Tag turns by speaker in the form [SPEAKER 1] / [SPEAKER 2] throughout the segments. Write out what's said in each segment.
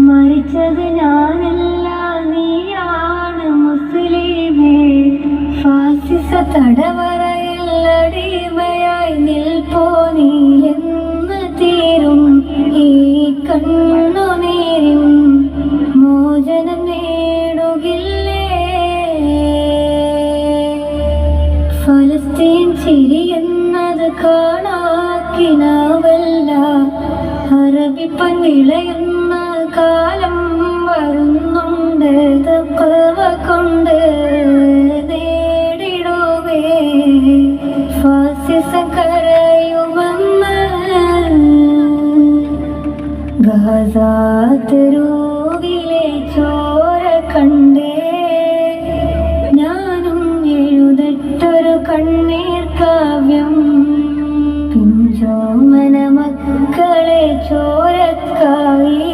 [SPEAKER 1] മരിച്ചത് ഞാനല്ല, നീയാണ് മുസ്ലിമേ. ഫാസിസ തടവറയിൽ അടിമയായി നിൽപ്പോ നീ എന്ന് തീരും ഈ കണ്ണുനീരിൻ മോചനം നേടുകില്ലേ? ഫലസ്തീൻ ചിരിയെന്നത് കാണാക്കിനാവല്ല, അറബിപ്പൻ വിളയുന്ന കാലം വരുന്നുണ്ട്. തഖ്വ കൊണ്ട് നേടിടുവേ ഫാസിസം കരയുമെന്ന്. ഗാസ തെരുവിലെ ചോര കണ്ടേ ഞാനും എഴുതട്ടൊരു കണ്ണീർ കാവ്യം. പിഞ്ചോമന മക്കളെ ചോരക്കായി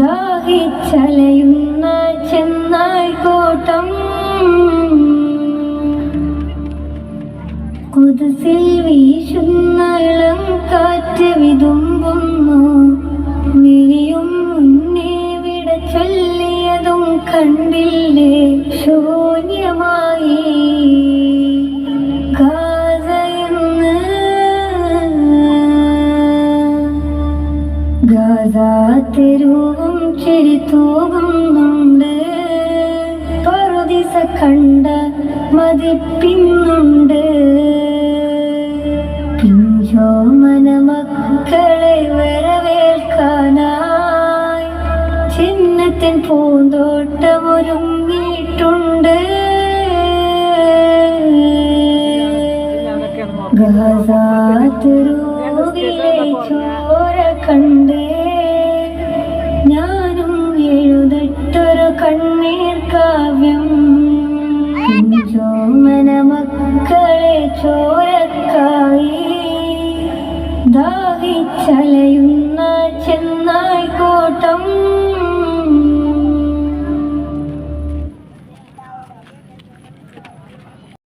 [SPEAKER 1] ദാഹിച്ചലയുന്ന ചെന്നായ്ക്കൂട്ടം. കുദ്സിൽ വീശുന്ന ഇളം കാറ്റ് വിതുമ്പുന്നു. വിരിയും മുന്നേ വിട ചൊല്ലിയതും കണ്ടില്ലേ ശൂന്യമായി ഗാസയെന്ന്. ഗാസ തെരുവും ചിരി തൂകുന്നുണ്ട്. പറുദിസ കണ്ട മതിപ്പിന്നുണ്ട്. പിഞ്ചോമന മക്കളെ വരവേൽക്കാനായി ചിഹ്നത്തിൻ പൂന്തോട്ടമൊരുങ്ങിയിട്ടുണ്ട്. ഗാസ തെരുവിലെ ചോര കണ്ടേ ഞാനും എഴുതട്ടൊരു കണ്ണീർ കാവ്യം. പിഞ്ചോമന മക്കളെ ചോരക്കായി ദാഹിച്ചലയുന്ന ചെന്നായ്ക്കൂട്ടം.